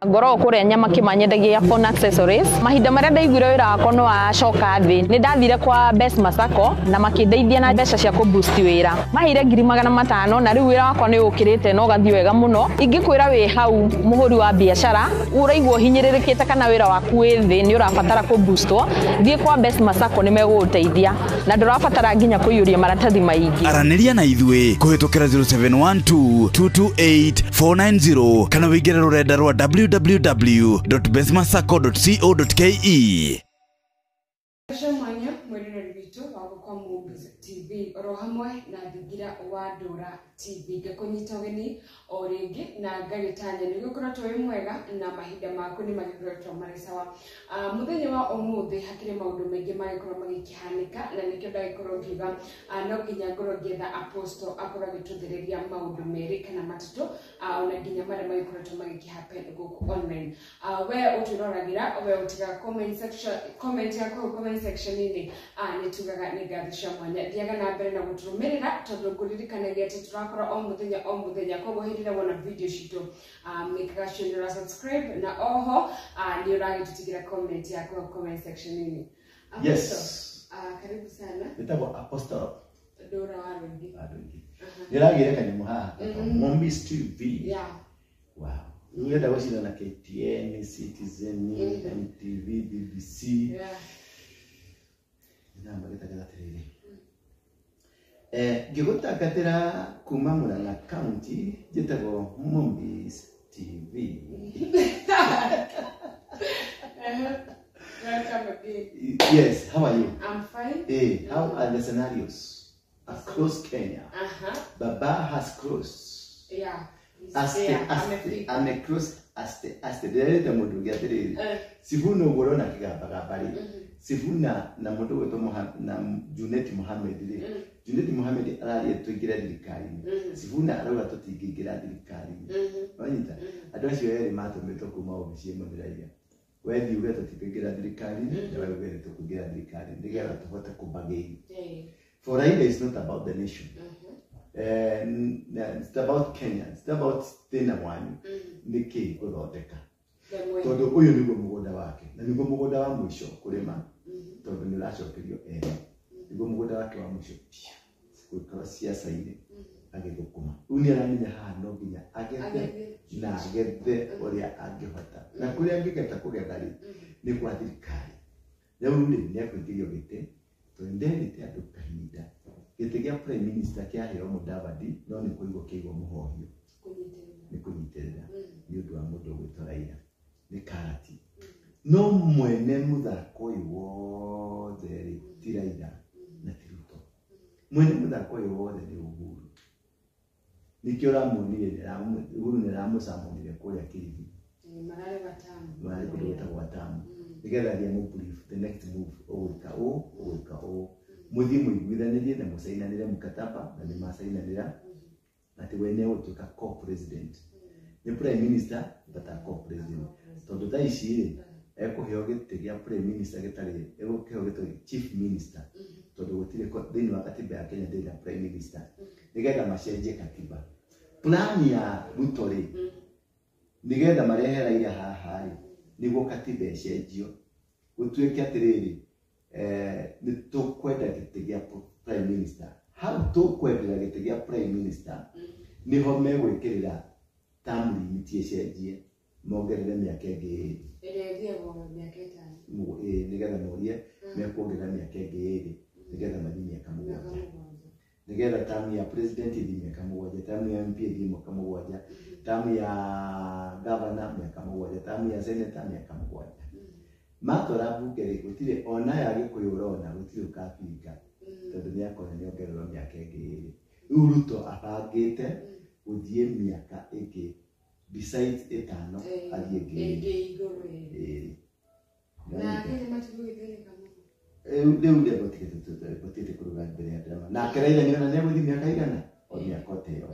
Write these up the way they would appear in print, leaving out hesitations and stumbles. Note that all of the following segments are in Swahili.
Ngoro kuria nyama kimanyendagia phone accessories mahinda maria ndaiguire wira wakwa no acoka thi ni ndathire kwa Best Masako na makindeithia na mbeca cia ku boost wira mahire 500 na riu wira wakwa ni ukirite no gathi wega muno ingikwira wi hau muhuri wa biashara uraigwo hinyiririkite kana wira waku wi thi ni urabatara ku boostwo thie kwa Best Masako ni meguteithia na ndurabatara nginya kuiyuria maratathi maingi araniria na ithwe kuhitukira 0712 228 490 kana wigire rurenda rwa www.bestmasako.co.ke. Mwanya mwirire witũ wa gũkwa Movies TV oro hamwe na Thingira wa Ndũra TV ngakũnyita ũgeni o rĩngĩ na ngagĩtanya nĩ gũkoretwo wĩ mwega na mahinda maku nĩ magĩkoretwo marĩ sawa. Mũthenya wa ũmũthĩ hakĩrĩ maũndũ maingĩ magĩkorwo magĩkĩhanĩka na nĩkĩo ndagĩkorwo ngiuga no nginya ngorwo ngĩetha Apostle akorwo agĩtũthĩrĩria maũndũ merĩ kana matatũ ona nginya marĩa magĩkoretwo magĩkĩhappen gũkũ online. We ũtũroragĩra we ũtiga comment yako comment section-inĩ nĩ tugaga nĩ ngatho cia mwanya thiaga na mbere na gũtũrũmĩrĩra tondũ ngũririkanagia atĩ tũrakora o mũthenya koguo hĩndĩ ĩrĩa wona video citũ mĩkaga cio nĩ ũrasubscribe na oho nĩ ũragĩtũtigĩra comment yako comment section-inĩ. Yes. Karibu sana. Nĩtagwo Apostle Ndũra wa Rũngĩ. Nĩragĩre kanyamũ haha Movies TV. Yeah. Wow. Nĩenda gũcina na KTN, Citizen, MTV, BBC. Yeah. Na magĩtangatha atĩrĩrĩ. Ngĩgũtangathĩra kuma Murang'a County njĩtagwo Movies TV. Welcome again. Yes, how are you? I'm fine. Hey, how are the scenarios across Kenya? Baba has crossed. Yeah. Amecross aste dereta mundu ngiatiriri Sifuna ugorona kigamba bari Sifuna na mundu wetu na Junet Mohamed ri Junet Mohamed arari tuigira thirikari Sifuna arauga tutingira thirikari wanyita andu acio eri matumitwo kuma obici mũthiraia wethi uge tutingira thirikari na wewe tukugira thirikari ndigetha tuhote kubagei for Raila is not about the nation. It's about Kenya. It's about Tena Wanyu. Niki kuthondeka. Tondu uyu niguo mugunda wake. Na niguo mugunda wa mwisho kurima. Tondu ni racokerio ene. Niguo mugunda wake wa mwisho. Kuikara siasa-ini agithukuma. Uni aramenya haha no nginya agethe na agethe uria angihota. Na kuria angigeta kugetha ri ni kwa thirikari. Riu ri ni akuingĩrio gĩtĩ. Tondendete andu kahinda. Gĩtĩ gĩa Prime Minister kĩaheo Mudavadi no nĩ kũigwo kĩigwo mũhohio nĩ kũnyitĩrĩra nĩ ũndũ wa mũndũ ũgwĩtwo Raila nĩ karati no mwene mũthako ũyũ wothe rĩ ti Raila na ti Ruto mwene mũthako ũyũ wothe nĩ Uhuru nĩkĩo ũramuonire Uhuru nĩaramũcamũnire kũrĩa Kilifi mararĩ kũndũ gwĩtagwo Watamu nĩgetha thiĩ mũbrief the next move ũgwĩka ũũ muthi muiguithanirie na musainanire mkataba na ni masainanira ati wene utuka co-president ni prime minister bata co-president tondu tha ici ekuheo gĩtĩ gĩa prime minister gĩtarĩ ekuheo gĩtĩ chief minister tondu gutire thĩinĩ wa katiba ya Kenya ndĩna prime minister nigetha macenjie katiba plan ya Ruto rĩ nigetha marehe Raila haha niguo katiba ĩcenjio gutuĩke atĩrĩrĩ ni tukwenda gĩtĩ gĩa prime minister how tukwenda gĩtĩ gĩa prime minister niho megwĩkĩrĩra term limit ĩcenjie mongerere mĩaka ĩngĩ nigetha morie mekuongerera mĩaka ĩngĩ nigetha mathiĩ mĩaka mũgwanja nigetha term ya president ĩthiĩ mĩaka mũgwanja term ya MP ĩthiĩ mĩaka mũgwanja term ya governor mĩaka mũgwanja term ya senator mĩaka mũgwanja matora bunge gutire ona ya Gĩkũyũ urona gutire ukabinga tondu ni akona ni ongererwo mĩaka ĩngĩ riu Ruto abangĩte guthie mĩaka ĩngĩ besides 5 athiĩ ĩngĩ na Kenya matugithirika riu ndio gotite kuruga mbere ya drama na Raila ni ona ni guthie mĩaka igana o mĩaka ĩyo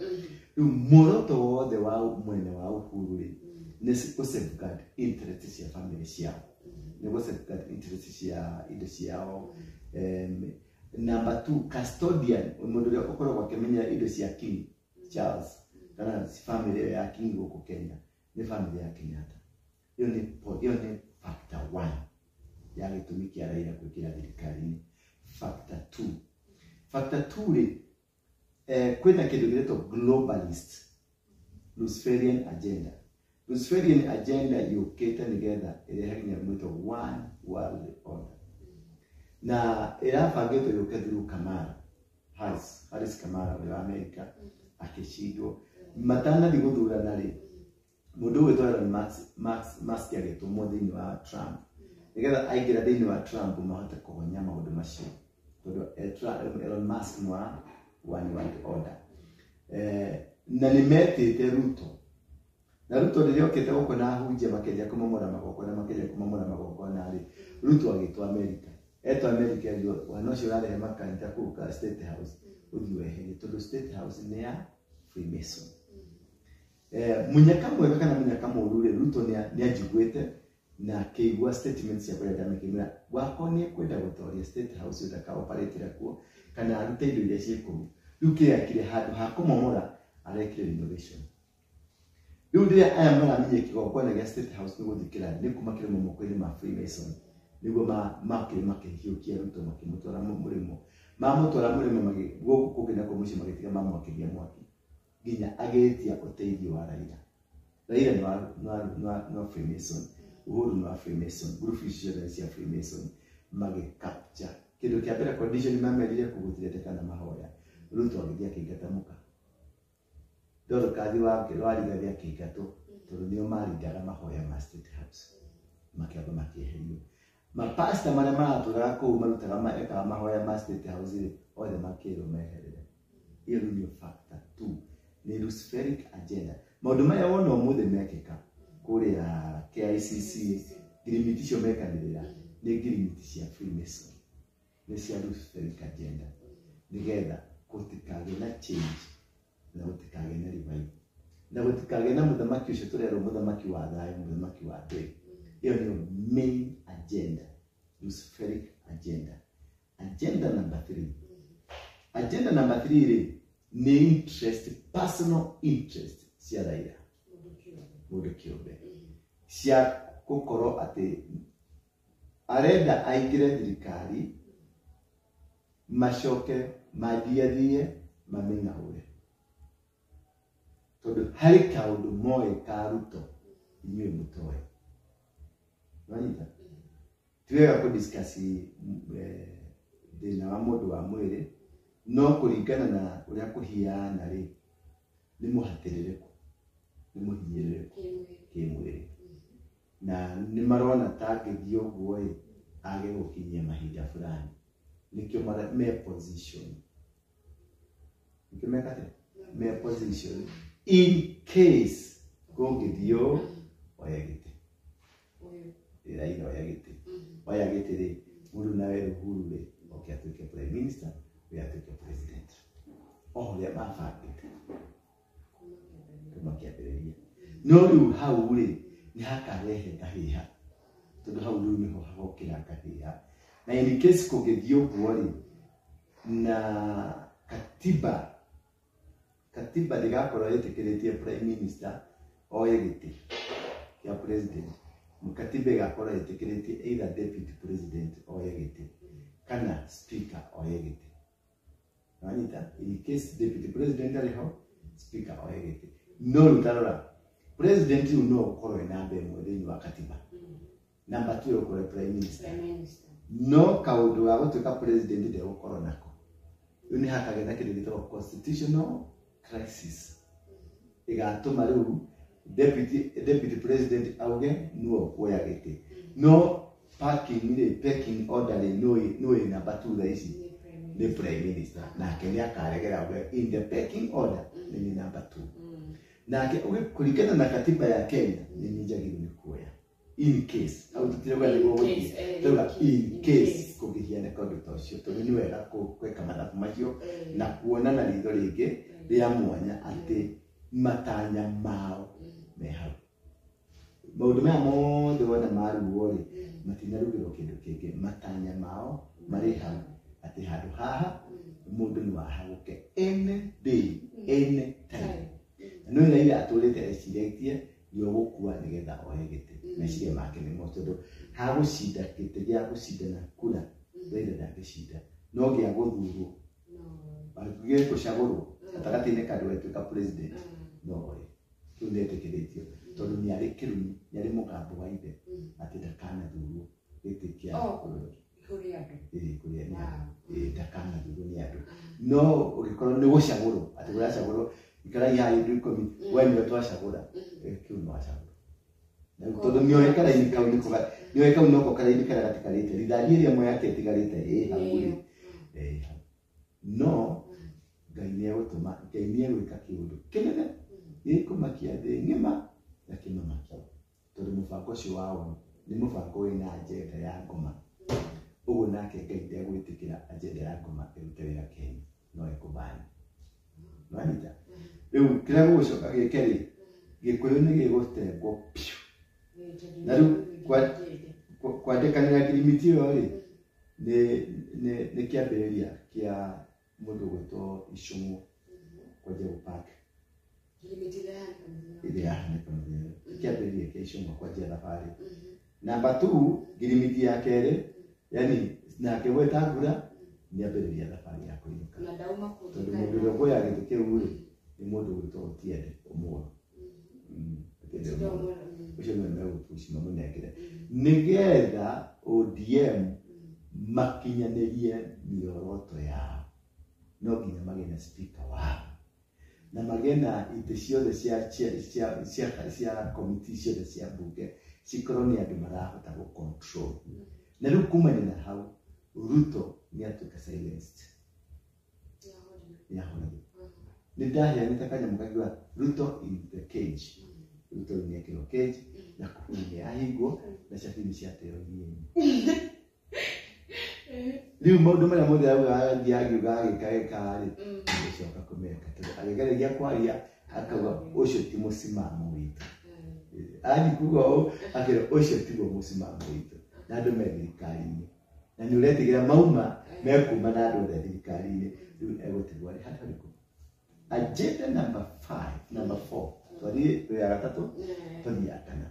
riu muoroto wothe wa mwene wa Uhuru ri ni safeguard interests cia family ciao nĩguo safeguard interests cia indo ciao number 2 custodian mundu ũrĩa ũkoragwo akĩmenya indo cia King Charles kana family ya King gũkũ Kenya ni family ya Kenyatta Hiyo ni factor 1 ya gĩtũmi kĩa Raila gwĩkĩra thirikari-inĩ. Factor 2. Factor 2 kwĩna kĩndũ gĩtagwo globalist Luciferian agenda. Luciferian agenda yũkĩte nĩgetha ĩrehe nginya mwĩto one world order. Na ĩrabangĩtwo yũke through Kamala Harris Kamala wa Amerika akĩcindwo. Matanathi gũthurana rĩ, mũndũ wĩtwo Elon Musk agĩtũmwo thĩinĩ wa Trump nĩgetha aingĩra thĩinĩ wa Trump mahote kũhonia maũndũ macio, tondũ Elon Musk nĩ wa one world order. Na nĩmetĩte Ruto, na Ruto rĩrĩa okĩte gũkũ na hunjia makĩria kũmomora magongona rĩ, Ruto agĩtwo Amerika. Eto Amerika ndio wanocio wale makanita kũu State House ũthiũ eherie, tondũ State House nĩ ya Freemason. Munyaka mwega kana munyaka mũru rĩ, Ruto nĩ ajiguĩte na kĩigua statements cia kwenda mĩkĩmĩra wakonie kwenda gũtoria State House ũtaka operate kuo kana arute indo iria ciĩ kũu. Rĩu kĩakire handũ ha kũmomora arekire innovation. Rĩu rĩrĩa aya maramenye kĩgongona gĩa State House nĩ gũthikĩra nĩ kuma kĩrĩ moko-inĩ ma Freemason, nĩguo makĩhiũkia Ruto makĩmũtwara mũrĩmo. Mamũtwara mũrĩmo gũkũ kũngĩ na kũmũciĩ magĩtiga mamwakĩria mwaki nginya agĩtia ũteithio wa Raila. Raila no Freemason, Uhuru no Freemason, group icio cia Freemason magĩcapture. Kĩndũ kĩa mbere condition mamerire kũgũtirete na mahoya. Ruto agĩthiĩ akĩingata mũka. Ndoro kathi wake warigathi akĩingatwo tondũ nĩo marindaga mahoya ma State House. Makĩamba makĩeherio. Mapasta marĩa maratũraga kũu marutaga mahoya ma State House othe makĩrwo meherere. Hiyo ndio factor 2. Ni Luciferic agenda. Maũndũ maya wona ũmũthĩ mekĩka kũrĩa KICC, ngirimiti icio mekanĩrĩra nĩ ngirimiti cia Freemason, nĩ cia Luciferic agenda, nĩgetha gũtikagĩe na change na gũtikagĩe na revival na gũtikagĩe na mũthamaki ũcio tũrerwo mũthamaki wa thayũ, mũthamaki wa ndũĩ. Hiyo ndio main agenda, Luciferic agenda. Agenda number 3. Agenda number 3 ni interest, personal interest cia Raila mũndũ kĩũmbe cia gũkorwo atĩ arenda aingĩre thirikari macoke mathiathie mamĩng'aũre, tondũ harĩ kaũndũ moĩ ka Ruto inyuĩ mũtoĩ. Wanyita tiwega kũdiskasi thĩna wa mũndũ wa mwĩrĩ, no kũringana na ũrĩa kũhiana rĩ nĩ mũhatĩrĩrĩku, nĩ mũhinyĩrĩrĩku kĩmwĩrĩ, na nĩ marona ta ngĩthiĩ ũguo ĩ age gũkinyia mahinda fulani, nĩkĩo me position, nĩkĩo mekate me position in case gũngĩthiĩ oya gĩtĩ. Raila oya gĩtĩ rĩ, mũndũ nawe Uhuru rĩ oke atuĩke prime minister, we atuĩke president. Ũrĩa mabangĩte kuma kĩambĩrĩria. No rĩu hau rĩ nĩ hakarehe ngahĩha, tondũ hau rĩu nĩho hagokĩra ngahĩha. Na in case kũngĩthiĩ ũguo rĩ, na katiba ndĩgakorwo ĩtĩkĩrĩtie prime minister oye gĩtĩ kĩa president, katiba ĩgakorwo ĩtĩkĩrĩtie either deputy president oye gĩtĩ kana speaker oye gĩtĩ. Wanyita, in case deputy president arĩho, speaker oye gĩtĩ. No rũtarora president rĩu no ũkorwo na mbere thĩinĩ wa katiba. Number 2 ũkorwo prime minister. No kaũndũ ga gũtuĩka president ndegũkorwo nako. Rĩu nĩ hakagĩa na kĩndũ gĩtagwo constitutional crisis. Ĩgatũma rĩu deputy president auge no kuoya gĩtĩ. No pecking order no number 2 thaa ici nĩ prime minister, nake nĩ akaregera in the pecking order nĩ number 2. Nake kũringana na katiba ya Kenya nĩ njagĩrĩru nĩ kuoya in case au tũtirauga nĩguo gũthiĩ, tũrauga in case kũngĩhiana kaũndũ ta ũcio, tondũ nĩ wega gwĩka mathabu macio na kuona na ritho rĩngĩ rĩa mwanya atĩ matanya mao me hau. Maũndũ maya mothe wona maruo rĩ matinarugĩrwo kĩndũ kĩngĩ, matanya mao marĩ hau atĩ handũ haha mũndũ nĩ wahagũke any day any time. No Raila atũrĩte ecirĩtie ndio gukua nigetha oe gite meciria make ni mo tondu hagucinda gite gya gucindana kura thĩinĩ ndangĩcinda no gĩa gũthurwo gĩa gũcagũrwo gatagatĩ-inĩ ka andũ atuĩka president no oe kĩu nĩetĩkĩrĩtio tondũ nĩ arĩ kĩrumi nĩ arĩ mũgambo wa ithe atĩ ndakanathurwo gĩtĩ kĩa kuri andu kuri andu ndakanathurwo nĩ andũ no ũgĩkorwo nĩ gũcagũrwo atĩ gũcagũrwo ikara ya indu ikomi wewe ndio twacagũra kĩu no acagũra tondũ nĩoĩ karaini kau nĩoĩ kau noko karaini karĩa gatigarĩte rithathi ĩrĩa ĩmwe yake ĩtigarĩte hau no Ngai nĩegũtũma Ngai nĩegwĩka kĩũndũ kĩnene gĩkũmakia thĩ ng'ima na kĩmamakia tondũ mũbango ũcio wao nĩ mũbango wĩna ajenda ya ngoma ũguo nake Ngai ndegwĩtĩkĩra ajenda ya ngoma ĩrute wĩra Kenya no ĩkũbani no anyita rĩu kĩrĩa gũgũcoka gĩkerĩ Gĩkũyũ nĩ gĩgũtengwo piũ na rĩu kwandĩkanĩra ngirimiti ĩyo rĩ nĩ kĩambĩrĩria kĩa mũndũ gwĩtwo Icũng'wa kwanja gũpaka ĩrĩa yahanĩka mũthenya kĩambĩrĩria kĩa Icũng'wa kwanja thabarĩ namba 2 ngirimiti ya kerĩ yani nake gweta ngura nĩambĩrĩria thabarĩ ya kũinũka tondũ mũndũ ũrĩa ũkũoya gĩtĩ kĩu rĩ nĩ mũndũ gwĩtwo Otiende Omolo ucio nĩ megũpushi mamũnengere nĩgetha ODM makinyanĩrie mĩoroto yao no nginya magĩe na speaker wao na magĩe na itĩ ciothe cia committee ciothe cia mbunge cikorwo nĩ andũ marahota gũcontrol na rĩu kumania na hau Ruto nĩatuĩka silenced nĩahonagio nĩndaheanĩte kanyamũ kakiuga Ruto in the cage Ruto nĩekĩrwo cage na kũhuru nĩahingwo na cabi nĩciateo iria-inĩ rĩu maũndũ marĩa mothe agiuga agĩka-rĩ gũcoka kũmeka tondũ agĩgereria kwaria akauga ũcio ti mũsimamo witũ athi kuga ũũ akĩra ũcio tiguo mũsimamo witũ na andũ me thirikari-inĩ na nĩ ũretigĩra mauma mekuma na andũ othe thirikari-inĩ rĩu egũtigwo arĩ handũ harĩkũ agenda number 4 twathiĩ ya gatatũ twathiĩ ya kana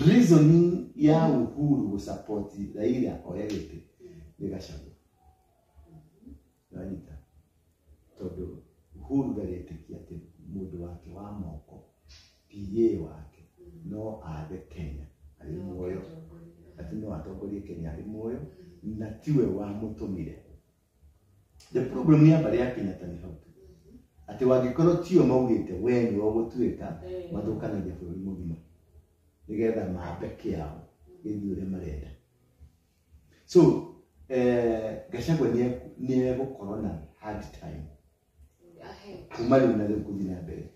reasoning ya Uhuru gũsupport Raila oya gĩtĩ nĩ Gachagua nanyita tondũ Uhuru ndarĩtĩkia atĩ mũndũ wake wa moko PA wake no athe Kenya arĩ muoyo atĩ no atongorie Kenya arĩ muoyo na tiwe wamũtũmire the problem ya bari ya Kenyatta nĩ hau atĩ wangĩkorwo tio maugĩte we nĩ ũgũtuĩka mathũkanagia bũrũri mũgima nĩgetha mambe kĩao gĩthiĩ ũrĩa marenda so Gachagua nĩegũkorwo na hard time kuma rĩu na rĩu gũthiĩ na mbere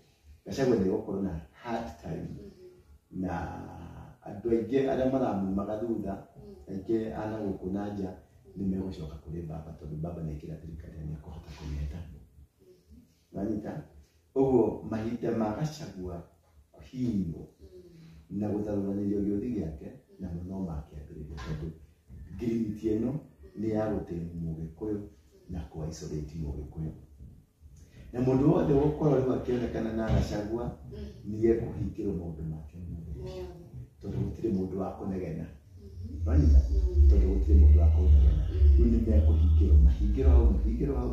Gachagua nĩegũkorwo na hard time na andũ aingĩ arĩa maramumaga thutha aingĩ ana gũkũ na nja nĩmegũcoka kũrĩ baba tondũ baba nĩekĩra thirikari nĩekũhota kũmĩheta nanyita ũguo mahinda ma Gachagua kũhinywo na gũtharũranĩrio gĩũthi gĩake na no makĩambĩrĩria tondũ ngirimiti ĩno nĩ ya gũteithia Mũgĩkũyũ na kũ-isolate Mũgĩkũyũ na mũndũ wothe gũkorwo rĩu akĩonekana na Gachagua nĩekũhingĩrwo maũndũ make mothe tondũ gũtirĩ mũndũ wa kũnegena nanyita tondũ gũtirĩ mũndũ wa kũnegena rĩu nĩmekũhingĩrwo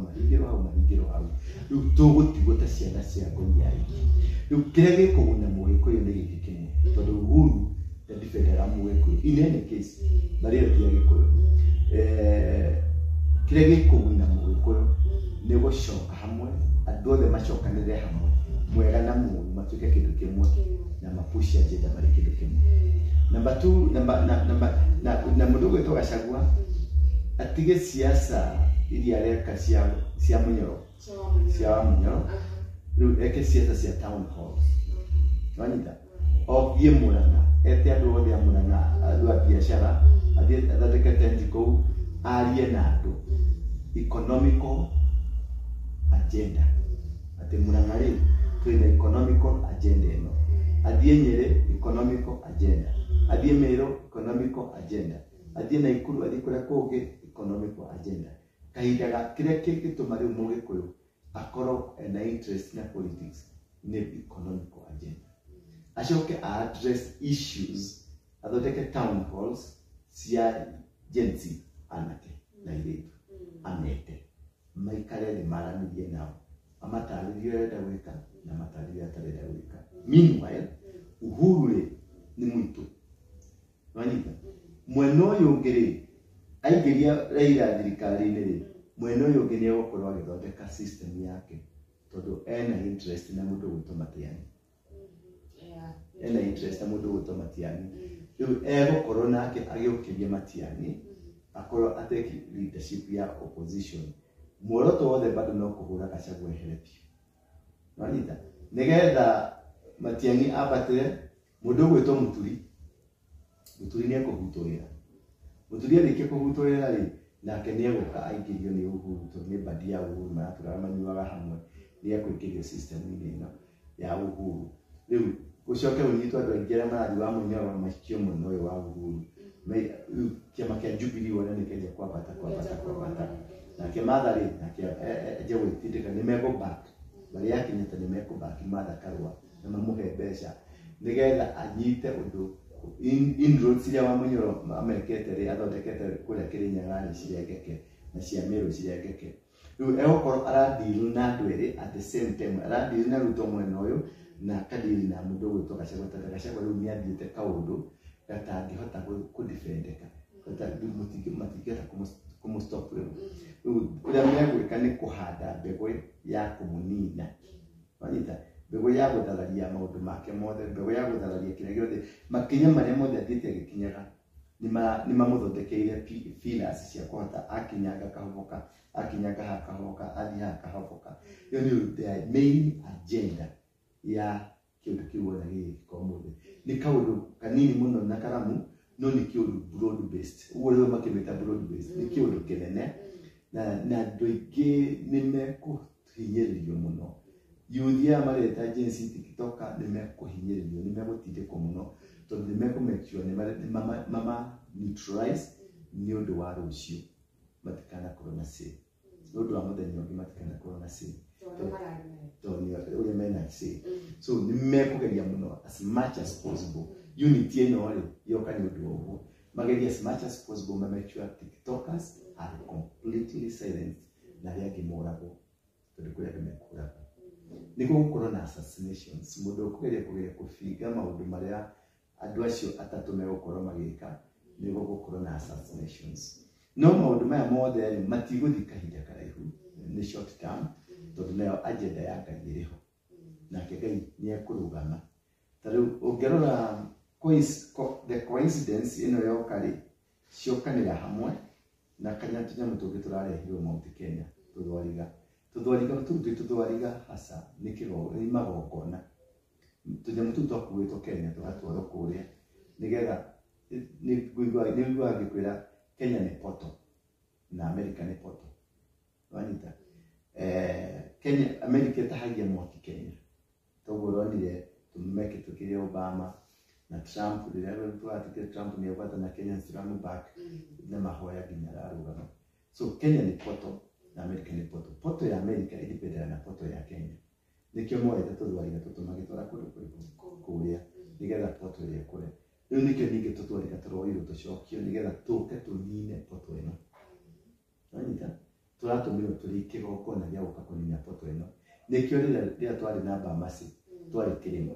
mahingĩrwo hau rĩu tũgũtigwo ta ciana cia ngũi ya iki rĩu kĩrĩa gĩkũguna Mũgĩkũyũ nĩ gĩkĩ kĩmwe tondũ Uhuru ndefendaga Mũgĩkũyũ in any case barĩo kĩrĩa Gĩkũyũ kĩrĩa gĩkũguna Mũgĩkũyũ nĩ gũcoka hamwe andũ othe macokanĩrĩre hamwe mwega na mũũru matuĩke kĩndũ kĩmwe na mapushi agenda marĩ kĩndũ kĩmwe number 2 na mũndũ gwĩtwo Gachagua atige siasa iria areka cia mũnyoro rĩu eke siasa cia town halls wanyita ogie Mũrang'a ete andũ othe a Mũrang'a andũ a biacara athiĩ athondeke tent kũu arie na andũ economical agenda atĩ Mũrang'a rĩ twĩna economical agenda ĩno athiĩ Nyĩrĩ economical agenda athiĩ Meru economical agenda athiĩ Naikuru athiĩ kũrĩa kũngĩ economical agenda kahinda kĩrĩa kĩngĩtũma rĩu Mũgĩkũyũ akorwo na interest na politics nĩ economical agenda acoke address issues athondeke town halls cia jensi anake na iritu amete maikare ni maramirie nao amatarĩrie enda gwĩka na matarĩrie atarenda gwĩka. Meanwhile Uhuru ni mwitu wanyita mwena ũyũ ũngĩ aingĩria Raila thirikari-inĩ rĩ mwena ũyũ ũngĩ nĩ egũkorwo agĩthondeka system yake tondũ ena interest na mũndũ gwĩtwo Matiang'i. Ena interest na mũndũ gwĩtwo Matiang'i. Rĩu egũkorwo nake agĩũkĩria Matiang'i akorwo ateki leadership ya opposition. Muoroto wothe bado no kũhũra Gachagua eheretio. Wanyita nĩgetha Matiang'i abatĩre mũndũ gwĩtwo Mũturi. Mũturi nĩ ekũhutũrĩra. Mũturi arĩkia kũhutũrĩra rĩ nake nĩ egũka aingĩrio nĩ Uhuru tondũ nĩ bandi ya Uhuru maratũraga manyuaga hamwe nĩ ekũingĩrio system-inĩ ĩno ya Uhuru. Rĩu gũcoke ũnyitwo andũ aingĩ arĩa marathiĩ wa mũnyoro maikio mũno ũyũ wa Uhuru. Kĩama kĩa Jubilee wona nĩ kĩendia kwambata nake Martha rĩ nake eje gwĩtindĩka nĩ meko back bari yake nyita nĩ meko back Martha Karua na mamũhe mbeca nĩgetha anyite ũndũ inroads iria wa mũnyoro amekete rĩ athondekete kũrĩa Kĩrĩnyaga cirengeke na cia Meru cirengeke. Rĩu egũkorwo aradili na andũ erĩ at the same time aradili na Ruto mwena ũyũ na kadili na mũndũ gwĩtwo Gachagua tondũ Gachagua rĩu nĩ athiĩte kaũndũ gatangĩhota kũdefendeka matingĩhota kũmũstop rĩu. Ũrĩa megwĩka nĩ kũhanda mbegũ ya kũmũnina. Wanyita mbegũ ya gũthararia maũndũ make mothe mbegũ ya gũthararia kĩrĩa gĩothe makinya marĩa mothe athiĩte agĩkinyaga nĩ mamũthondekeire pillars cia kũhota akinyanga kahoboka akinyanga hakahoboka athi hakahoboka. Iyo nĩ the main agenda ya kĩndũ kĩu wona gĩkĩ ũmũthĩ. Nĩ kaũndũ kanini mũno na karamu no nĩ kĩũndũ broad based. Ũguo rĩu makĩmĩta broad based nĩ kĩũndũ kĩnene na andũ aingĩ nĩ mekũhinyĩrĩrio mũno. Youthia mareta agency TikTok nĩ mekũhinyĩrĩrio nĩ megũtindĩkwo mũno tondũ nĩ mekũmekio nĩ mama neutralize nĩ ũndũ wa rũciũ matikanakorwo na say. Nĩ ũndũ wa mũthenya ũngĩ matikanakorwo na say. Tondũ ũrĩa mena say. So nĩ mekũgeria mũno as much as possible. Unity ĩno rĩ yoka nĩ ũndũ ũguo. Mageria as much as possible make sure TikTokers are completely silent na arĩa angĩ moragwo tondũ kũrĩa andũ mekũragwo. Nĩguo gũkorwo na assassinations mũndũ kũgeria kũbinga maũndũ marĩa andũ acio atatũ megũkorwo magĩka nĩguo gũkorwo na assassinations. No maũndũ maya mothe matigũthiĩ kahinda karaihu nĩ short term tondũ nayo agenda ya Ngai ĩrĩho nake Ngai nĩ ekũrũgama. Tarĩu ũngĩrora the coincidence ĩno yoka rĩ ciokanĩra hamwe na kanyatũnyamũ tũngĩ tũrarehirwo Mount Kenya tũthwariga tũthwariga hasa nĩ kĩgo nĩ magongona tũnyamũ tũu twakuĩtwo Kenya tũgatwarwo kũrĩa nĩgetha nĩguo angĩkwĩra Kenya nĩ poto na America nĩ poto. Wanyita Kenya America ĩtahagia mwaki Kenya toguo ronire tumekĩtũkĩre Obama na Trump rĩrĩa twatũkĩre Trump nĩ ũgwata na Kenya strong back na mahoya nginya ararũgama. So Kenya nĩ poto na America nĩ poto. Poto ya America ĩdependera na poto ya Kenya. Nĩkĩo moete tũthwariga tũtũmagĩtwara kũrĩa nĩgetha poto ĩrĩa kũrĩa. Rĩu nĩkĩo ningĩ tũthwariga tũroirwo tũcokio nĩgetha tũke tũnine poto ĩno. Wanyita tũratũmirwo tũrĩ kĩgongona gĩa gũka kũnina poto ĩno. Nĩkĩo rĩrĩa twarĩ na Mbamasi twarĩ kĩrĩmo.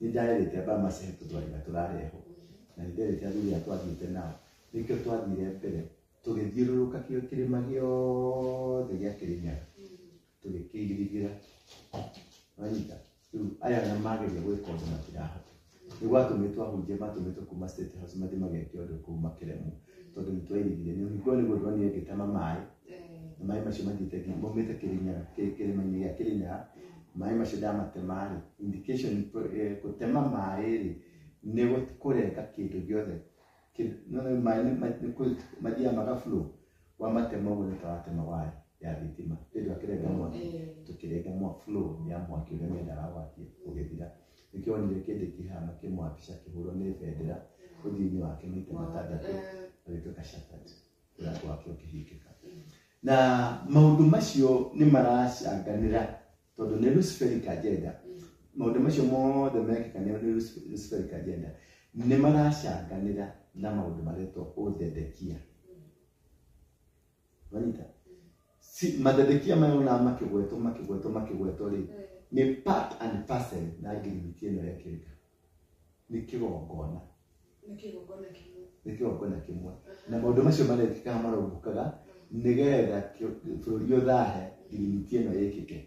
Nĩ ndarĩte Mbamasi tũthwariga tũrarehwo na nĩ ndarĩte athuri a twathiĩte nao. Nĩkĩo twathire mbere tũgĩthiũrũrũka kĩrĩma gĩothe gĩa Kĩrĩnyaga tũgĩkĩigĩrĩra. Wanyita rĩu aya na mageria gwĩka ũndũ matirahota. Nĩ gwatũmĩtwo ahunjia matũmĩtwo kuma State House mathiĩ mageke ũndũ kũu Makĩremũ tondũ nĩ twairigire nĩguo ndonire ngĩtema maĩ na maĩ macio mathiĩte maumĩte Kĩrĩnyaga kĩrĩma-inĩ gĩa Kĩrĩnyaga. Maĩ macio ndamatema rĩ indication gũtema maĩ rĩ nĩ kũrenga kĩndũ gĩothe mathiaga magaflow wa matema ũguo nĩ tawatema waya ya thitima rĩrĩa akĩrenga mwaki tũkĩrenga mwaki flow ya mwaki ũrĩa mendaga gwakia ũgĩthira. Nĩkĩo onire kĩndĩ kĩhana kĩmwabica kĩhũrwo nĩ bendera ũthiũ-inĩ wake maita matandatũ agĩtuĩka shattered ũrĩa wake ũkĩhingĩka. Na maũndũ macio nĩ maracanganĩra tondũ nĩ Luciferic agenda maundu macio mothe mekĩkanĩra nĩ Luciferic agenda nĩ maracanganĩra na maundu maretwo ũthendekia. Wanyita mathethĩkia mayo na makĩgwetwo rĩ nĩ part and parcel na ngirimiti ĩno yekĩrĩka nĩ kĩgongona kĩmwe na maundu macio marekĩka maraumbũkaga nĩgetha bũrũri ũthahe ngirimiti ĩno yĩkĩke.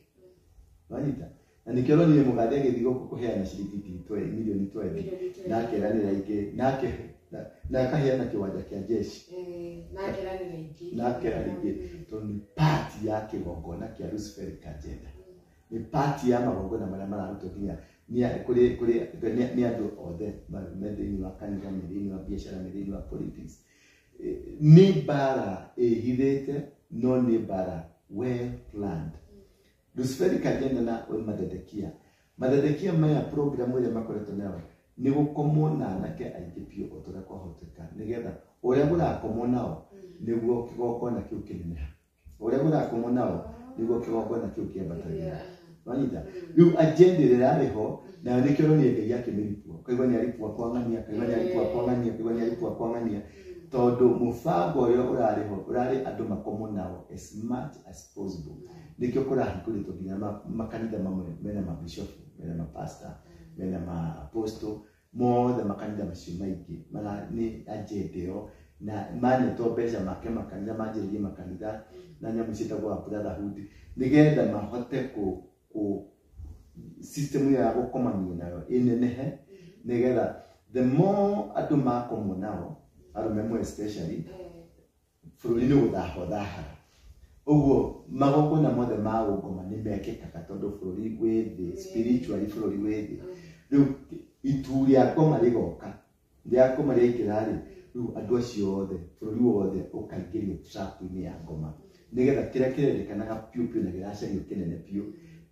Wanyita na nĩkĩo ronire mũgathĩ agĩthiĩ gũkũ kũheana ciringi milioni 20 na akeranĩra ingĩ na akaheana kĩwanja kĩa jeshi na akeranĩra ingĩ tondũ nĩ part ya kĩgongona kĩa Luciferic agenda, nĩ part ya magongona marĩa mararutwo nginya nĩ andũ othe me thĩinĩ wa kanitha, me thĩinĩ wa biacara, me thĩinĩ wa politics. Nĩ mbara ĩhithĩte no nĩ mbara well planned. Luciferic agenda na mathethĩkia maya program ĩrĩa makoretwo nayo nĩ gũkomwo na anake aingĩ biũ o ũrĩa kwahoteka nĩgetha ũrĩa mũrakomwo nao nĩguo kĩgongona kĩu kĩneneha, ũrĩa mũrakomwo nao nĩguo kĩgongona kĩu kĩambatagia. Wanyita rĩu agenda ĩrĩa ĩrarĩho nayo nĩkĩo ronire Ngai akĩmĩripua, kaigua nĩ aripua kwang'ania tondũ mũbango ũrĩa ũrarĩ andũ makomwo nao as much as possible. Nĩkĩo kũrahingũrĩtwo nginya makanitha mamwe mena mabishopu, mena mapastor, mena maapostle, mothe makanitha macio maingĩ nĩ agenda ĩyo na manetwo mbeca make makanitha manjĩrĩrie makanitha na nyamũ ciĩtagwo brotherhood nĩgetha mahote system ya gũkomania nayo ĩnenehe nĩgetha the more andũ makomwo nao arũme mwe especially bũrũri nĩ gũthahaga. Ũguo magongona mothe ma gũkoma nĩ mekĩkaga tondũ bũrũri wĩ thĩ spiritually, bũrũri wĩ thĩ. Rĩu itu rĩa ngoma rĩgoka rĩa ngoma rĩaingĩra rĩ rĩu andũ acio othe bũrũri wothe ũkaingĩrio trap-inĩ ya ngoma nĩgetha kĩrĩa kĩrendekanaga piũ na gĩracario kĩnene piũ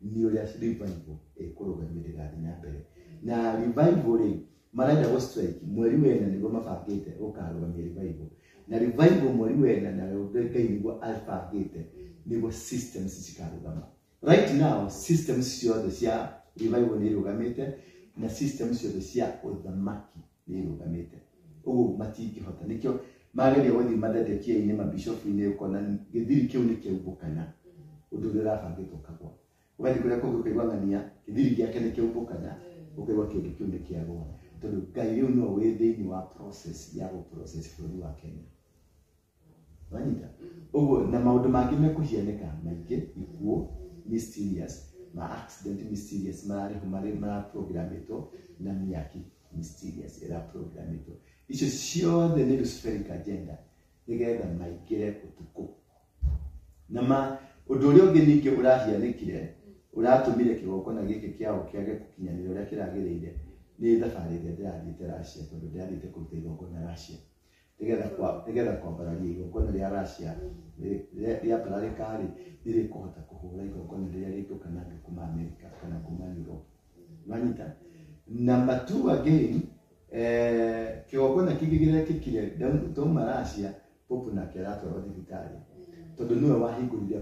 nĩ ũrĩa revival ĩkũrũgamĩrĩra na mbere. Na revival rĩ marenda go strike mweri wena nĩguo mabangĩte ũkarũgamia revival na revival mweri wena na Ngai nĩguo abangĩte nĩguo systems cikarũgama. Right now systems ciothe cia revival nĩ irũgamĩte na systems ciothe cia ũthamaki nĩ irũgamĩte. Ũguo matingĩhota, nĩkĩo mageria gũthiĩ mathethĩkia-inĩ mabishopu-inĩ ũkona gĩthiri kĩu nĩ kĩaumbũkana ũndũ ũrĩa ũrabangĩtwo kagwa. Ũgathiĩ kũrĩa kũngĩ ũkaigua ng'ania gĩthiri gĩake nĩ kĩaumbũkana ũkaigua kĩũndũ kĩu nĩ kĩagwa tondũ Ngai rĩu no wĩ thĩinĩ wa process ya gũprocess bũrũri wa Kenya. Wanyita ũguo na maũndũ mangĩ mekũhianĩka maingĩ ikuũ mysterious ma accident mysterious maraprogramĩtwo na mĩaki mysterious ĩraprogramĩtwo. Icio ciothe nĩ Luciferic agenda nĩgetha maingĩre ũtukũ. Na ũndũ ũrĩa ũngĩ ningĩ ũrahianĩkire ũratũmire kĩgongona gĩkĩ kĩao kĩage gũkinyanĩra ũrĩa kĩragĩrĩire nĩ thabarĩ ĩrĩa ndĩrathiĩte Russia tondũ ndĩrathiĩte kũruta igongona Russia nĩgetha kwambararia igongona rĩa Russia rĩambara rĩkarĩ nĩrĩkũhota kũhũra igongona rĩrĩa rĩngĩũka kuma America kana kuma Europe. Wanyita number 2 again kĩgongona kĩngĩ gĩrekĩkire ndauma Russia Pope nake aratwarwo thibitarĩ tondũ nĩwe wahingũrire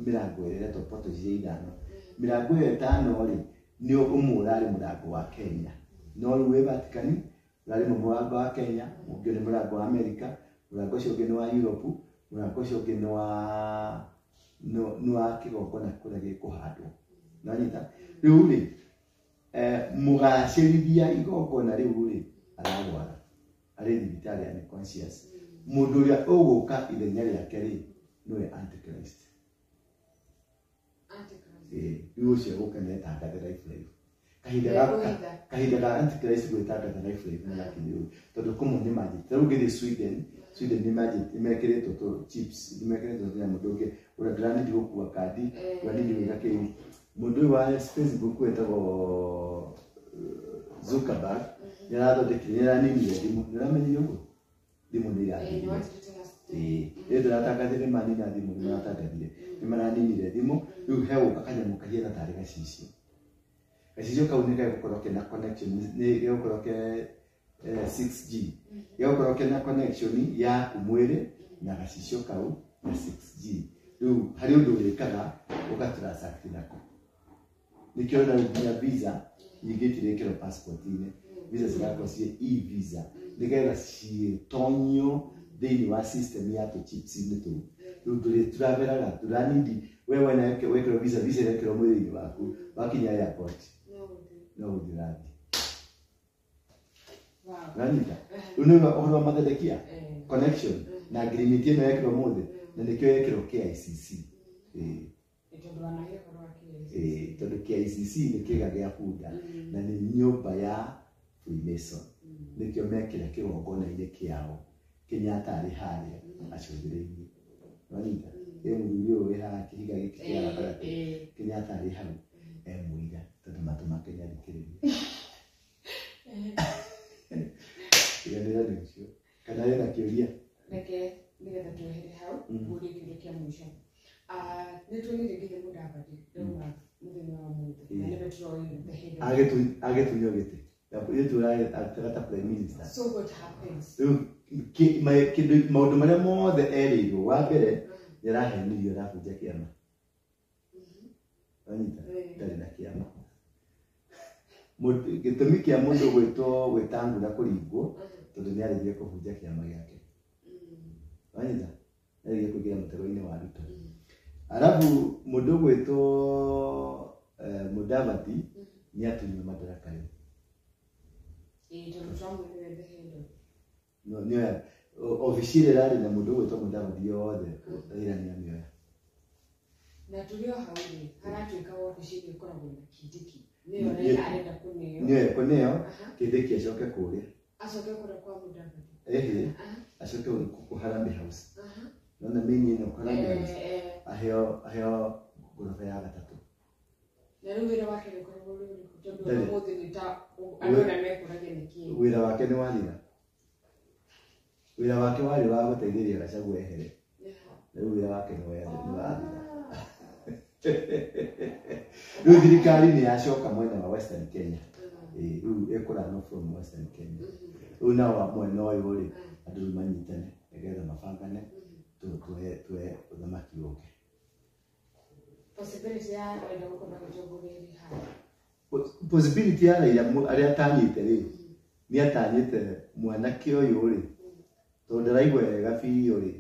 mĩrango ĩrĩa ĩretwo portal cia ithano. Mĩrango ĩyo ĩtano rĩ nĩ ũmwe ũrarĩ mũrango wa Kenya no rĩu wĩ Vatican ũrarĩ mũrango wa Kenya, ũngĩ nĩ mũrango wa America, mũrango ũcio ũngĩ nĩ wa Europe, mũrango ũcio ũngĩ nĩ wa kĩgongona kũrĩa gĩkũhandwo. Nĩwanyita rĩu rĩ mũgacĩrithia igongona rĩu rĩ aragwara arĩ thibitarĩ ya unconscious. Mũndũ ũrĩa ũgũka ithenya rĩake rĩ nĩwe Antichrist. Rĩu ũcio ũgũka nĩ etangathe life kahinda ga Antichrist gwĩtangatha life nĩ gakinyĩrwo tondũ kũmwe nĩ manjĩte. Rĩu ngĩthiĩ Sweden nĩ manjĩte mekĩrĩtwo tũ chips mekĩrĩtwo tũ mũndũ ũngĩ ũrĩa ndĩranindi gũkua kandi ndĩranindi gwĩka kĩu. Mũndũ ũyũ wa Facebook wetagwo Zuckerberg nĩarathondekire nĩaraninire thimũ. Nĩũramenyire ũguo thimũ nĩ irathire ĩĩ ndĩratangathire manina thimũ nĩmaratangathire nĩmaraninire thimũ. Rĩu hegũka kanyamũ kahiana tarĩ gacicio. Gacicio kau nĩ gegũkorwo kena connection nĩ gegũkorwo ke 6G gegũkorwo kena connection ya mwĩrĩ na gacicio kau na 6G. Rĩu harĩ ũndũ wĩkaga ũgatransact nako. Nĩkĩo na nginya visa ingĩtirekĩrwo passport-inĩ visa cigakorwo ciĩ e-visa nĩgetha ciĩtonio thĩinĩ wa system ya tũchips-inĩ tũu rĩu tũraveraga tũranindi wewe na wekĩrwo visa ĩrekĩrwo mwĩrĩ-inĩ waku wakinya airport no gũthiĩ ũrathiĩ Ranita, unaona ũhoro wa mathelekia connection na agreement ĩno yekĩrwo mũthĩ na nĩkĩo yekĩrwo KICC tondũ KICC nĩ kĩga gĩa bunda na nĩ nyũmba ya Freemason nĩkĩo mekĩra kĩgongona-inĩ kĩao Kenyatta arĩ harĩa acũthĩrĩirie Ranita mũthuri ũyũ wĩ haha kĩhiga gĩkĩ kĩa gatagatĩ Kenyatta arĩ hau mũira tondũ matũ make nĩathikĩrĩria Nĩgetha nĩcio kana wĩna kĩũria reke nĩgetha twehere hau mũrĩ kĩndũ kĩa mũico nĩtuonire nginya Mudavadi ndauma mũthenya wa mũthĩ na nĩbeturoĩ the head agetunywo gĩtĩ atagata prime minister so what happens maũndũ marĩa mothe erĩirwo wa mbere nĩarahenirio arabunja kĩama Anita ndarĩ na kĩama gĩtũmi kĩa mũndũ gwĩtangũra kũringwo tondũ nĩarĩthire kũbunja kĩama gĩake Anita nĩarĩthire kũingĩra mũtego-inĩ wa Ruto arabu mũndũ gwĩtwo Mudavadi nĩatunywo madaraka rĩu nĩoya obici ĩrĩa ĩrarĩ na mũndũ gwĩtwo Mudavadi yothe Raila nĩamĩoya na tũrĩ o hau rĩ haratuĩka obici ĩrĩa ĩkoragwo na Kindiki nĩyo Raila arenda kũneo nĩyo kũneo Kindiki acoke kũrĩa acoke kũrĩa kwa Mudavadi acoke ku Harambee House nona mimi ĩno Harambee House aheo ngoroba ya gatatũ na rĩu wĩra wake nĩkoragwo tondũ mũthĩ nĩ ta andũ arĩa mekũragia nĩkĩ wĩra wake nĩ wathira wĩra wake warĩ wa gũteithĩrĩria Gachagua ehere rĩu wĩra wake nĩ wathira rĩu thirikari nĩ yacoka mwena wa Western Kenya rĩu ĩkũrano from Western Kenya rĩu nao mwena ũyũ rĩ andũ manyitane nĩgetha mabangane tũe ũthamaki ũngĩ possibility ya Raila gũkorwo agĩtongoria haha possibility ya Raila arĩa atanyĩte rĩ nĩ atanyĩte mwanake ũyũ rĩ tondũ ndaraigua wega biũ rĩ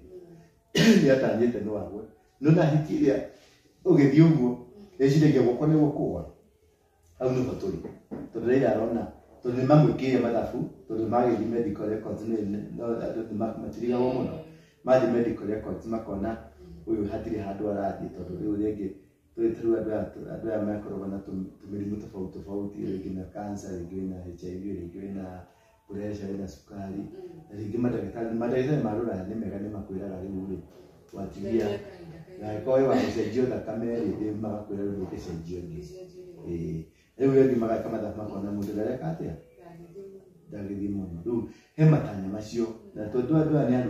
nĩ atanyĩte no agwe no na hiti ĩrĩa ũgĩthiĩ ũguo eciragia guoko nĩ gũkũa hau nĩ tũrĩ tondũ Raila arona tondũ nĩ mamwĩkĩire mathabu tondũ magĩthiĩ medical records nĩ matirigagwo mũno mathiĩ medical records makona ũyũ hatirĩ handũ arathiĩ tondũ rĩu rĩngĩ tũrĩ andũ aya makoragwo na tũmĩrimũ tofauti rĩngĩ na cancer rĩngĩ na HIV rĩngĩ na pressure na sukari na rĩngĩ mandagĩtarĩ ma Rũraya nĩ mega nĩ makwĩraga rĩu rĩ watigia na koe wa gũcenjio thakame rĩngĩ magakwĩra rĩu ũgĩcenjio ĩngĩ rĩu rĩngĩ magaka mathabu makona mũndũ ndareka atĩa ndagĩthiĩ mũno rĩu he matanya macio na tondũ andũ aya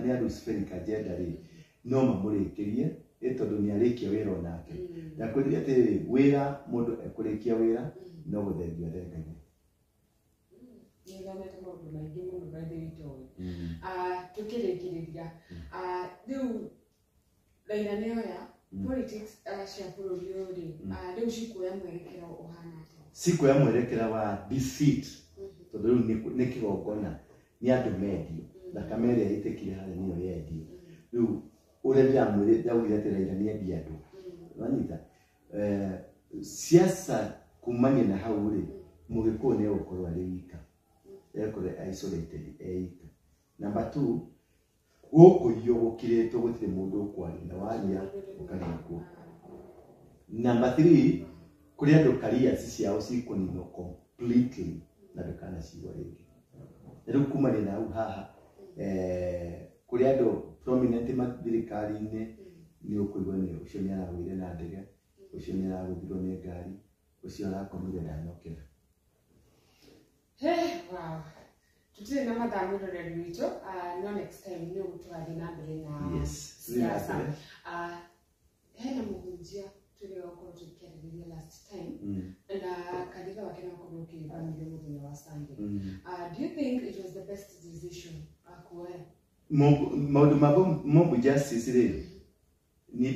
nĩ andũ spherical agenda rĩ no mamũrĩkĩrie tondũ nĩ arĩkia wĩra onake na kwĩrĩa atĩrĩrĩ wĩra mũndũ ekũrĩkia wĩra no gũthengio thengagio nĩthomete maũndũ maingĩ mũno bathĩ witũ tũkĩrĩkĩrĩria rĩu Raila nĩoya politics cia bũrũri ũyũ rĩ rĩu cikuoya mwerekera ũhana atĩa cikuoya mwerekera wa defeat tondũ rĩu nĩ kĩgongona nĩ andũ mendio thakame ĩrĩa ĩtĩkire harĩa nĩyo yendio rĩu ũrĩa ndĩramwĩrire atĩ Raila nĩ endia andũ wanyita siasa kumania na hau rĩ Mũgĩkũyũ nĩ egũkorwo arĩ wika ekore isolated eika number 2 gũkũiywo gũkirĩtwo gũtirĩ mũndũ ũkwaria na waria ũkarĩkwo number 3 kũrĩ andũ careers ciao cikũninwo completely na ndũkanacigua rĩngĩ rĩu kumania na hau haha kũrĩ andũ prominent thirikari-inĩ nĩ ũkũigua nĩ ũcio nĩ aragũire na ndege ũcio nĩ aragũthirwo nĩ ngari ũcio arakomire ndanokera wow tutirĩ na mathaa mũroreri witũ no next time nĩ ũgũtũrathiĩ na mbere na siasa hena mũhunjia tũrĩ gũkorwo tũkĩarĩrĩria last time na kanitha wake nĩwakorwo ũkĩrũgamĩrĩra mũthenya wa Sunday do you think it was the best decision kuoya maũndũ ma mob justice rĩ ni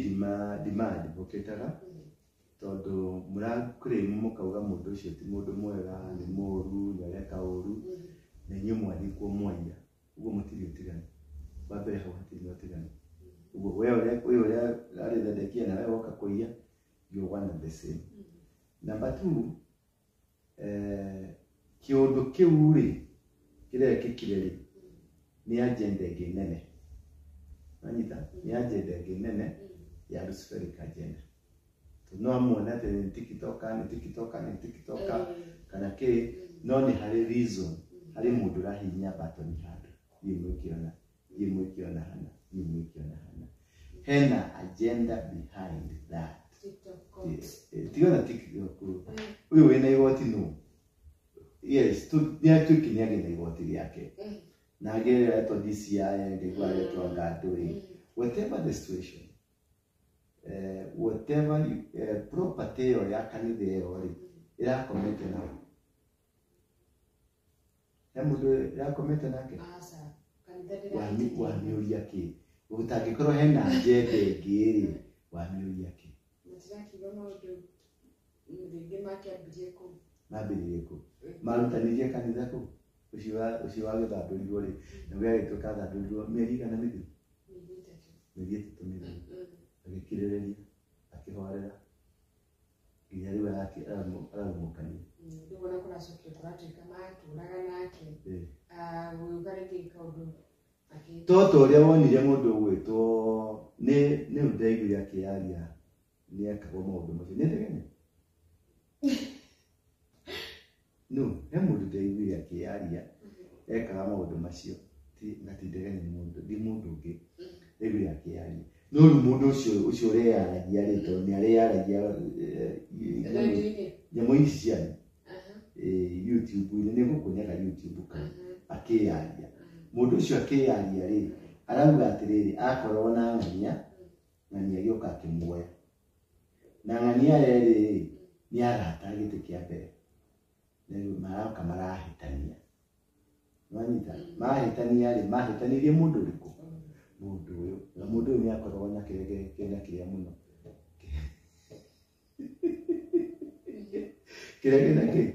demand boketaga tondu murakure mukauga mundu ucio ti mundu mwega ni moru nyareka uru na nyu mwathikwo mwaia ugo mutiri utigani babere hau hatiri utigani ugo wewe ari Zedekia na wewe woka kuia you one and the same. Number 2 kiondo kiuri kile kikireri ni agenda nene nanyita ni agenda nene ya Luciferic agenda no amona te TikTok kana ke no ni hari reason hari mundu rahinya button handu yimwikiona hana hena agenda behind that tiona TikTok uyo wena igoti no yes tu ni atukinya gena igoti yake na gere to DCI and gwale to ngaduri whatever the situation whatever property or ya kanitha yo ri ira komete na yamudo ya komete nake asa kanitha wa miuria ki utangikoro hena jebe ngiri wa miuria ki mutiraki goma udo ndege makiambirie ku mabiririe ku marutanirie kanitha ku usiwa githanduriro ri na gya gituka thanduriro mieri kana mithi mieri tutumira agikirireria akihorera nginya riwe yake aramukania ndibona kuna sokyo turatuika maturaga nake ugareke kaudu toto ria wonire mundu gwitwo ni udaigu yake yaria ni akagwa maundu macio ni tegene no he mundu ndaigu yake yaria ekaga maundu macio ti natindegene mundu di mundu ngi ndaigu yake yaria no mundu ucio ria yaragia rito ni aria yaragia nyamo ici cia YouTube ni gukunyaga YouTube ka akiyaria mundu ucio akiyaria ri arauga atiriri akorwo na ng'ania gioka kimwoya na ng'ania riri ni arata gite kia mbere ni maraka marahitania nwanyita mahitania ri mahitanirie mundu riku mundu uyu na mundu uyu ni akorwo na kirege kena kiria muno kirege na ki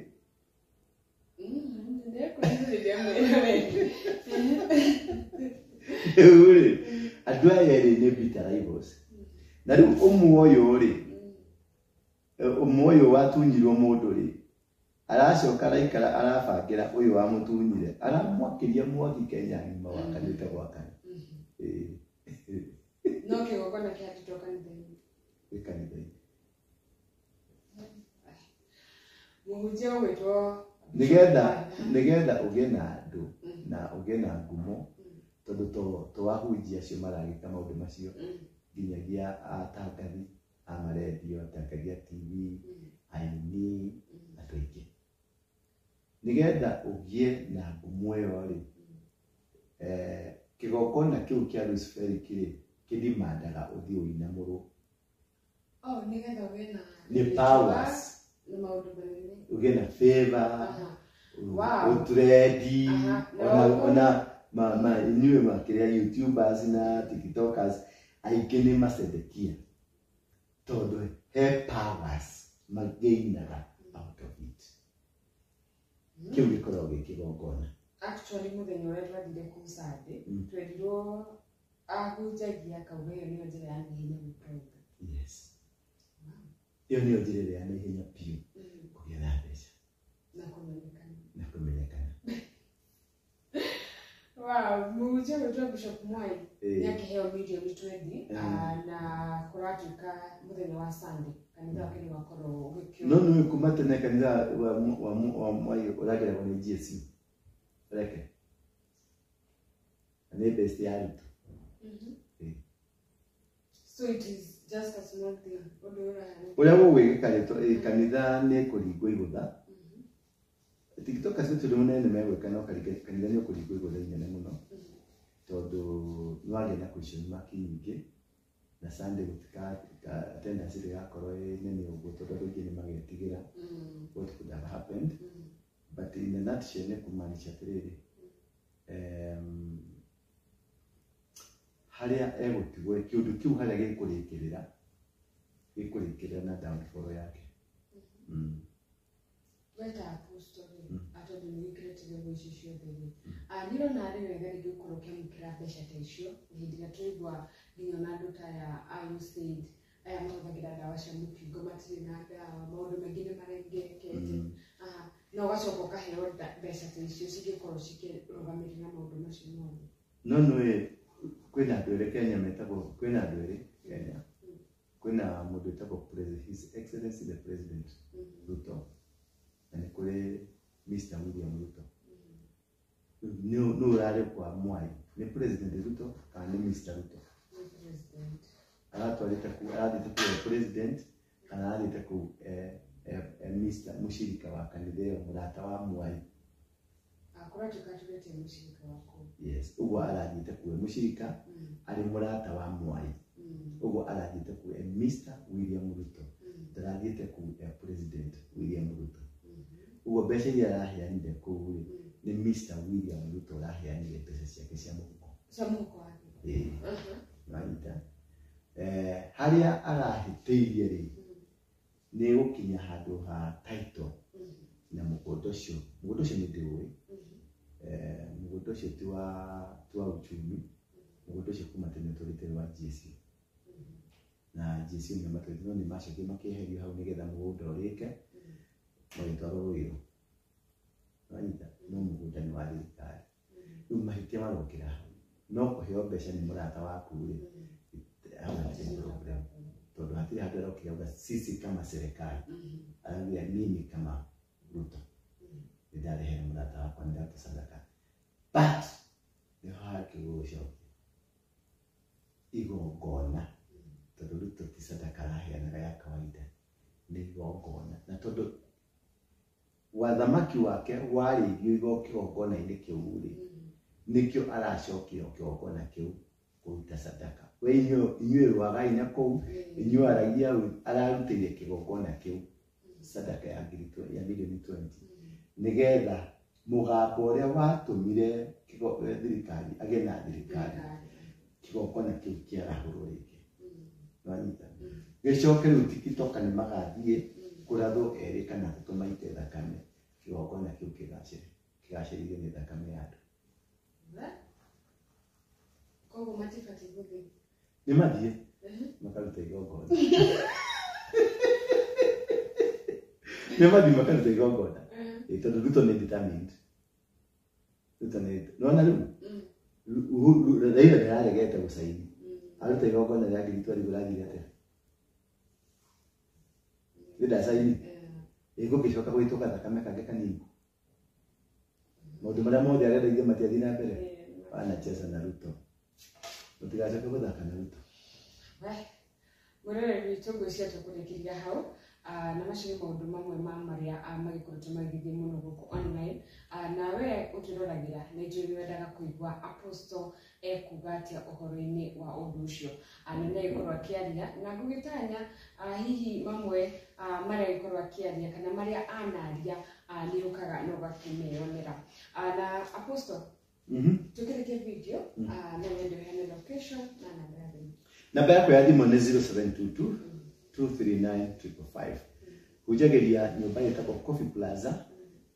uri adwa yeri ne bitaribos na ri umuoyo ri umuoyo watunyirwo mundu ri aracoka raikara arabangira uyu wa mutunyire aramwakiria mwaki Kenya ngima wakanite gwakana no ke gokona ke atitoka ndeni ikanite muhujia wetwo nigetha uge na andu na uge na ngumo tondu to wahujia cio maragika maundu macio nginyagia atangathi amaredio atangagia TV aini atuike nigetha ugie na ngumo yo ri kigokona kiu kia Luciferic ri kidimandaga uthi uinamuru nigetha uge na ni powers uge na favor utredi ona niwe makiria YouTubers na TikTokers aikene masedekia todo he powers magainaga out of it kiu gikoro gikigongona actually muthenya uria twathire ku Sunday twerirwo ahujagia kauga iyo niyo njira ya naihenya gukauga yes iyo niyo njira ya naihenya piu kugia na mbeca na kumenyekana wow muhujia wetwo Bishop Mwai yakiheo medium 20 na kuratuika muthenya wa Sunday kanitha wake ni wakorwo ugikio no kumatene kanitha wa Mwai uragera kwa GSU reke ane best yaritu so it is just a small thing uria gugwikikaritwo kanitha ni kuringwo igutha TikTok acio tuli munene megwika no kanitha ni kuringwo igutha inene muno tondu nwagena question mark nyingi na Sunday gutika attendance iri yakorwo nene uguo tondu ingi ni magetigira what could have happened but in a nutshell ne kumaanisha atiriri haria egutigwo kiundu kiu haria gikurikirira ikurikira na downfall yake. Weta apostle atondo ni wikirete gwe icio theri. Niro na ari wega ri gukorokia mukira besha ta icio hindira twigwa nginya na nduta ya USAID aya mahuthagira dawa cia mũkingo matirĩ na dawa maũndũ maingĩ nĩ marengekete no gacoka kaheo mbeca ta icio cingĩkorwo cikĩrũgamĩrĩra na maũndũ macio mothe. No kwĩna andũ erĩ Kenya metagwo kwĩna andũ erĩ Kenya kwĩna mũndũ wĩtagwo His Excellency the President Ruto na nĩ kũrĩ Mr. William Ruto. No urare kwa Mwai ni President Ruto kana ni Mr. Ruto? Aratwarĩte ku president kana arathiĩte ku Mr. Mushirika wa kanitha ĩyo mũrata wa Mwai. Akora tukatulete mushirika wako. Yes, ugo arathiĩte ku mushirika ari mũrata wa Mwai. Ugo arathiĩte ku Mr. William Ruto. Arathiĩte ku President William Ruto. Ugo mbeca iria araheanire kũu ni Mr. William Ruto araheanire mbeca ciake cia mũhuko. Cia mũhuko wake. Nanyita. Haria arahĩtĩirie rĩ nĩ gũkinya handũ ha title na mũgũnda ũcio nĩ ndĩũĩ. Mũgũnda ũcio ti wa uchumi. Mũgũnda ũcio kuma tene tũrĩte wa GSU. Na GSU nĩ matũĩtwo nĩ macokio makĩeherio hau nĩgetha mũgũnda ũrĩke magĩtwarwo Ruiru. Nanyita no mũgũnda nĩ wa thirikari. Rĩu mahĩtia marokĩra hau no kũheo mbeca nĩ mũrata waku rĩ todo hatir hadera ukiauga sisi kama serikali anaambia mimi kama Ruto ndio mrata wako ndio sadaka but ndio haki ushoke igongona todo Ruto ti sadaka rahiana ya kawaida ni igongona na todo wathamaki wake wari igongona ile kiuri nikyo aracokio kiongona kiu kuita sadaka we inywe wagaina kou inywe aragia ararutire kigongona kiu sadaka ya milioni 20 nigetha mugambo uria watumire thirikari agena thirikari kigongona kiu kiarahurwo rĩngĩ nanyita gicoke riu tikitoka ni magathie kuratho eri kana tumaite thakame kigongona kiu kigacĩrithio nĩ thakame ya andũ. Kogo matifati gũthiĩ. Nĩ mathiĩ. Makaruta igongona. Nĩ mathiĩ makaruta igongona. Tondũ Ruto nĩ determined. Ruto nĩ nona rĩu. Raila nĩ aregete gũcaini. Aruta igongona rĩa ngiri twari gũrathire atĩa. Nĩ saini. Gũgĩcoka gwĩtũka thakame kange kanini. Maũndũ marĩa mothe arenda matiathiĩ na mbere. Anacheza na Ruto. Utigaje kuthaka na Ruto. Murere witũ ngwĩcia tũkũrĩkĩria hau na macio nĩ maũndũ mamwe marĩa magĩkoretwo magĩthiĩ mũno gũkũ online nawe ũtũroragĩra nĩ njũĩ wendaga kũigua Apostle ekuga atĩa ũhoro-inĩ wa ũndũ ũcio na nĩ agĩkorwo akĩaria na ngũgĩtanya hihi mamwe marĩa agĩkorwo akĩaria kana marĩa anaria nĩ ũkaga na ũgakĩmeyonera na Apostle tukireke video na ndio hana location na namba ya thimũ. Namba yako ya thimũ nĩ 0722 239 hujageria nyumba yetagwo Coffee Plaza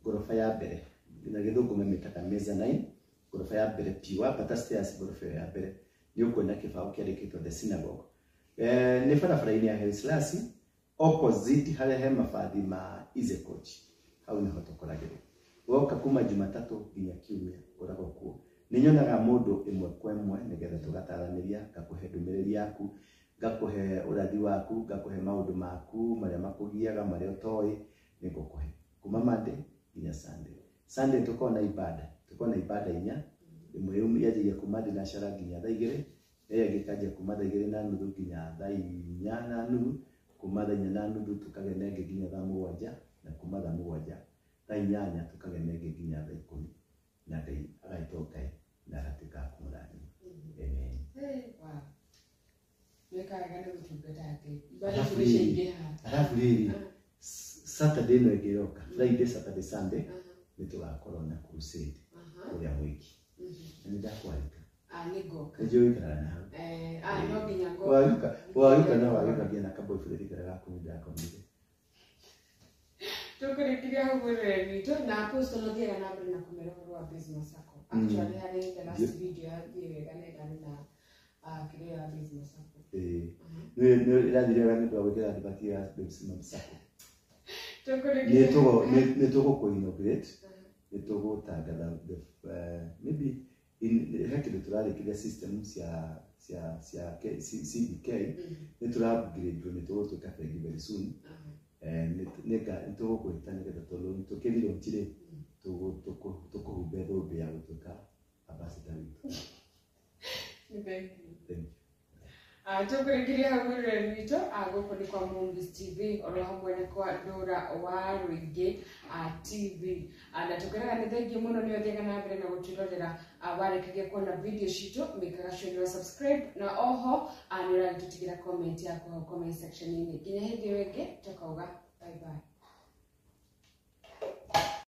gorofa ya mbere na gĩthũngũ memetaga mezzanine gorofa ya mbere piwa pata stairs gorofa ya mbere nĩ ũkuona kĩbaũ kĩandĩkĩtwo the synagogue nĩ barabara-inĩ ya Hellslasi opposite harĩa he mabathi ma Easy Coach hau nĩho tũkoragĩrwo woka kuma Jumatatu nginya Kiumia ũragwo kuo nĩ nyonaga mũndũ ĩmwe kwa ĩmwe nĩgetha tũgataranĩria ngakũhe ndũmĩrĩri yaku ngakũhe ũrathi waku ngakũhe maũndũ maku marĩa makũgiaga marĩa ũtoĩ nĩ ngũkũhe kuma Monday nginya Sunday tuko na ibada 4 ĩmwe yajiria kuma thinacara nginya thaa 2 ĩngĩkanjia kuma thaa 2:30 nginya thaa 4:30 kuma thaa 4:30 tukagenenge nginya thaa 7 na kuma thaa 7 thaa 8 tukagenenge nginya thaa 10 na Ngai agaitoka na katika kumurani. Amen. Wow. Nĩkaga nĩ gũtungata atĩ ibada ciingĩ ha. Alafu rĩrĩ Saturday no ĩgĩroka Friday Saturday Sunday nĩ tũgakorwo na crusade ũrĩa wiki. Nĩ ndakwarĩka. nigoka ndio ikara na no nginya ngo waruka na waruka gina kabo Frederica gako ndio akomite tukurikiria hugure wito na post no dia na mbere na kumera wa business yako actually hari the last video ya gane na kile business yako no ila ndio gani kwa wekera dipatia business yako Netogo ko innovate, netogo tagada maybe in hakile tulale kile system sia CDK netura upgrade netogo to cafe very soon neka netogo ko itani kada tolo ntokeli ontile toko hubedo be ya kutoka ambassador wetu. Thank you. Tukurikiria hagurire wito agoko ni kwa Mombis TV oro hamwe na kwa Dora wa Ruigi TV na tukiraga ni thengi muno ni othiaga na mbere na gutirorera warekagia kuona video cito mikaga sure subscribe na oho ni uragitutigera comment yako comment section ini nginya hindi wenge tukauga bye bye.